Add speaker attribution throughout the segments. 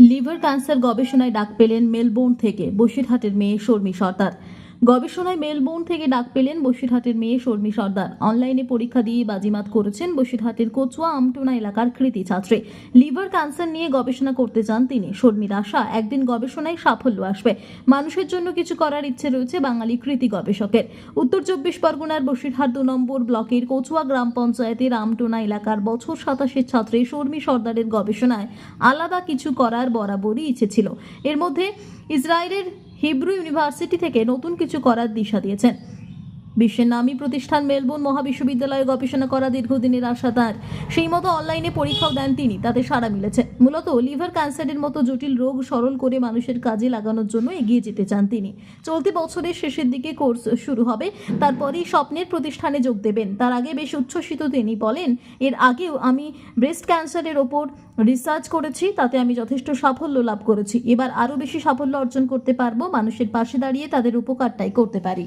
Speaker 1: Liver cancer গবেষণায় ডাক পেলেন মেলবোর্ন থেকে বসিরহাটের মেয়ে শর্মী সর্দার। গবেষণায় মেলবোর্ন থেকে ডাক পেলেন বসিরহাটের মেয়ে শর্মী সর্দার। অনলাইনে পরীক্ষা দিয়ে বাজিমাত করেছেন বসিরহাটের কচুয়া আমটোনা এলাকার কৃতি ছাত্রী। লিভার ক্যান্সার নিয়ে গবেষণা করতে চান তিনি। শর্মীর আশা, একদিন গবেষণায় সাফল্য আসবে। মানুষের জন্য কিছু করার ইচ্ছে রয়েছে বাঙালি কৃতি গবেষকের। উত্তর 24 পরগনার বসিরহাট 2 নম্বর ব্লকের কচুয়া গ্রাম পঞ্চায়েতের আমটোনা এলাকার বছর 27 ছাত্রী শর্মী সর্দারের গবেষণায় আলাদা কিছু করার বরাবরই ইচ্ছে ছিল। এর মধ্যে ইসরায়েলের হিব্রু ইউনিভার্সিটি থেকে নতুন কিছু করার দিশা দিয়েছেন। বিশ্বের নামী প্রতিষ্ঠান মেলবোর্ন মহাবিশ্ববিদ্যালয়ে গবেষণা করা দীর্ঘদিনের আশা তার। সেই মতো অনলাইনে পরীক্ষাও দেন তিনি, তাতে সাড়া মিলেছে। মূলত লিভার ক্যান্সারের মতো জটিল রোগ সরল করে মানুষের কাজে লাগানোর জন্য এগিয়ে যেতে চান তিনি। চলতি বছরের শেষের দিকে কোর্স শুরু হবে, তারপরেই স্বপ্নের প্রতিষ্ঠানে যোগ দেবেন। তার আগে বেশ উচ্ছ্বসিত তিনি, বলেন, এর আগেও আমি ব্রেস্ট ক্যান্সারের ওপর রিসার্চ করেছি, তাতে আমি যথেষ্ট সাফল্য লাভ করেছি। এবার আরও বেশি সাফল্য অর্জন করতে পারবো, মানুষের পাশে দাঁড়িয়ে তাদের উপকারটাই করতে পারি।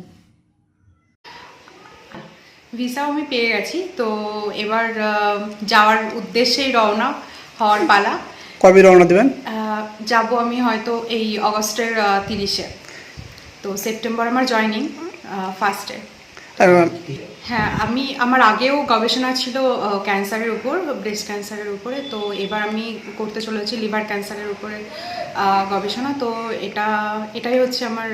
Speaker 2: ভিসাও আমি পেয়ে গেছি, তো এবার যাওয়ার উদ্দেশ্যেই রওনা হওয়ার পালা।
Speaker 3: কবে রওনা দেবেন?
Speaker 2: যাব আমি হয়তো এই অগস্টের 30-এ। তো সেপ্টেম্বর আমার জয়নিং ফার্স্টে। হ্যাঁ, আমার আগেও গবেষণা ছিল ক্যান্সারের উপর, ব্রেস্ট ক্যান্সারের উপরে। তো এবার আমি করতে চলেছি লিভার ক্যান্সারের উপরে গবেষণা। তো এটাই হচ্ছে আমার।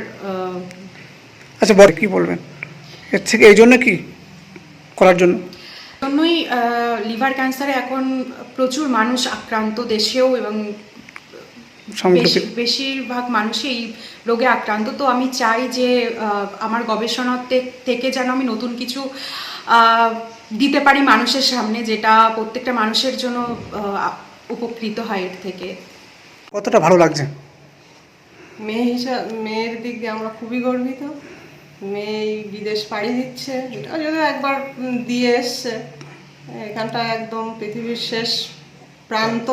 Speaker 3: আচ্ছা, বল কি বলবেন এর থেকে, এই জন্য কি করার
Speaker 2: জন্যই লিভার ক্যান্সারে এখন প্রচুর মানুষ আক্রান্ত, দেশেও এবং বেশিরভাগ মানুষই এই রোগে আক্রান্ত। তো আমি চাই যে আমার গবেষণা থেকে যেন আমি নতুন কিছু দিতে পারি মানুষের সামনে, যেটা প্রত্যেকটা মানুষের জন্য উপকৃত হয় এর থেকে।
Speaker 3: কতটা ভালো লাগছে?
Speaker 4: মেয়ের দিক দিয়ে আমরা খুবই গর্বিত। মেয়ে বিদেশ পাড়ি দিচ্ছে, এটা যদি একবার দিয়ে এসছে। এখানটা একদম পৃথিবীর শেষ প্রান্ত,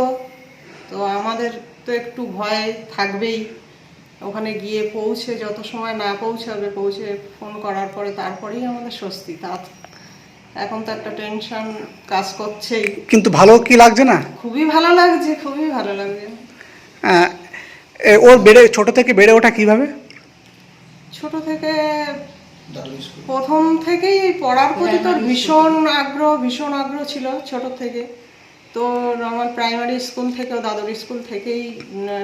Speaker 4: তো আমাদের তো একটু ভয় থাকবেই। ওখানে গিয়ে পৌঁছে যত সময় না পৌঁছাবে, পৌঁছে ফোন করার পরে তারপরেই আমাদের স্বস্তি। এখন তো একটা টেনশন কাজ করছেই।
Speaker 3: কিন্তু ভালো কি লাগছে না?
Speaker 4: খুবই ভালো লাগছে, খুবই ভালো লাগছে।
Speaker 3: ওর ছোট থেকে বেড়ে ওঠা কিভাবে?
Speaker 4: ছোট থেকে প্রথম থেকেই পড়ার প্রতি তোর ভীষণ আগ্রহ ছিল ছোট থেকে। তো আমার প্রাইমারি স্কুল থেকেও, দাদুর স্কুল থেকেই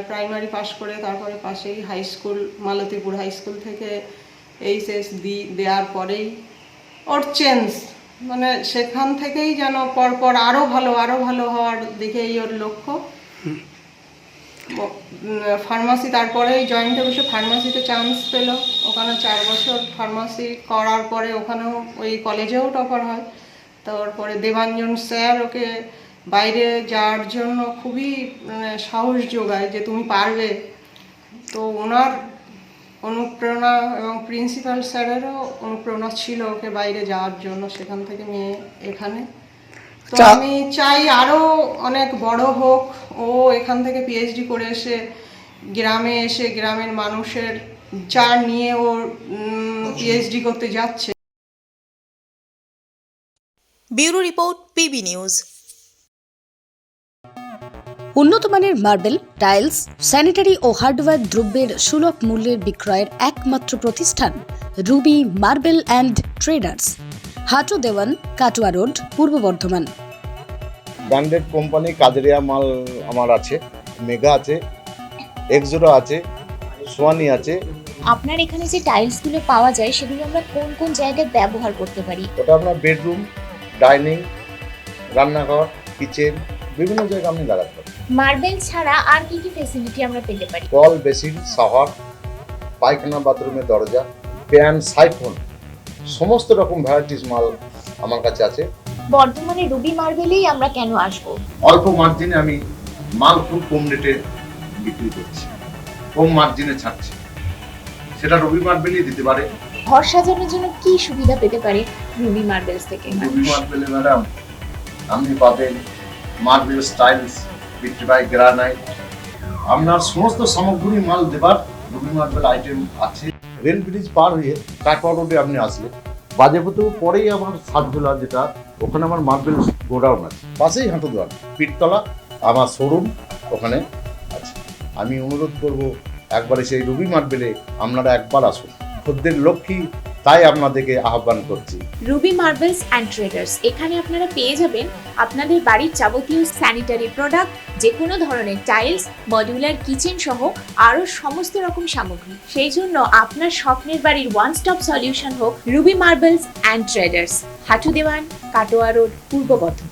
Speaker 4: প্রাইমারি পাশ করে তারপরে পাশেই high school, Malatipur high school থেকে এইচএস দেওয়ার পরেই ওর চেঞ্জ, মানে সেখান থেকেই যেন পরপর আরও ভালো হওয়ার দিকেই ওর লক্ষ্য। ফার্মাসি, তারপরে জয়েন্ট বসে ফার্মাসিতে চান্স পেল। ওখানে 4 বছর ফার্মাসি করার পরে ওখানেও ওই কলেজেও টপার হয়। তারপরে দেবাঞ্জন স্যার ওকে বাইরে যাওয়ার জন্য খুবই সাহস যোগায় যে তুমি পারবে। তো ওনার অনুপ্রেরণা এবং প্রিন্সিপাল স্যারেরও অনুপ্রেরণা ছিল ওকে বাইরে যাওয়ার জন্য। সেখান থেকে মেয়ে এখানে। তো আমি চাই আরও অনেক বড় হোক। ও এখান থেকে পিএইচডি করে এসে গ্রামের মানুষের যা নিয়ে ও পিএইচডি করতে যাচ্ছে।
Speaker 5: Bureau report, PB news. উন্নত মানের মার্বেল, টাইলস, স্যানিটারি ও হার্ডওয়্যার দ্রব্যের সুলভ মূল্যের বিক্রয়ের একমাত্র প্রতিষ্ঠান Ruby marble and traders, Hatu Dewan, Katwa road, Purba Bardhaman.
Speaker 6: Branded company Kajaria মাল আমার আছে, মেগা আছে, এক্সোরো আছে, সোয়ানি আছে।
Speaker 7: আপনার এখানে যে টাইলসগুলো পাওয়া যায় সেগুলো আমরা কোন কোন জায়গায় ব্যবহার করতে পারি?
Speaker 6: ওটা আপনার বেডরুম, ডাইনিং, রান্নাঘর, কিচেন, বিভিন্ন জায়গায় আপনি লাগাতে পারেন।
Speaker 7: মার্বেল ছাড়া আর কি কি ফ্যাসিলিটি আমরা পেতে পারি?
Speaker 6: কল, বেসিন, শাওয়ার, পায়খানা, বাথরুমের দরজা, প্যান, সাইফোন, সমস্ত রকম ভ্যারাইটিস মাল আমার কাছে আছে।
Speaker 7: বর্তমানে রুবি মার্বেলেই আমরা কেন আসব?
Speaker 6: অল্প মার্জিনে আমি মাল খুব কম রেটে বিক্রি করছি, কম মার্জিনে ছাড়ছি, সেটা রুবি মার্বেলই দিতে পারে।
Speaker 7: ঘর সাজানোর জন্য কি সুবিধা পেতে পারে রুবি মার্বেলস থেকে?
Speaker 6: রুবি মার্বেলে ম্যাডাম আপনি পাবেন মার্বেল স্টাইলস, ভিট্রিফাই গ্রানাইট, আপনার সমস্ত সামগ্রী মাল দেবার রুবি মার্বেল আইটেম আছে। রেল ব্রিজ পার হয়ে কাটোয়া রোডে আপনি আসলে বাজেপুর পরেই আমার সাতজোলা, যেটা ওখানে আমার মার্বেল গোডাউন আছে, পাশেই হাঁটুদোয়ান পিঠতলা আমার শোরুম ওখানে আছে। আমি অনুরোধ করব একবারে সেই রুবি মার্বেলে আপনারা একবার আসুন। খদ্দের লক্ষ্মী, তাই আপনাদেরকে আহ্বান করছি।
Speaker 8: রুবি মার্বেলস অ্যান্ড ট্রেডার্স, এখানে আপনারা পেয়ে যাবেন আপনাদের বাড়ির যাবতীয় স্যানিটারি প্রোডাক্ট, যে কোনো ধরনের টাইলস, মডিউলার কিচেন সহ আরও সমস্ত রকম সামগ্রী। সেই জন্য আপনার স্বপ্নের বাড়ির ওয়ান স্টপ সলিউশন হোক Ruby marbles and traders, Hatu Dewan, Katwa road, Purba Bardhaman.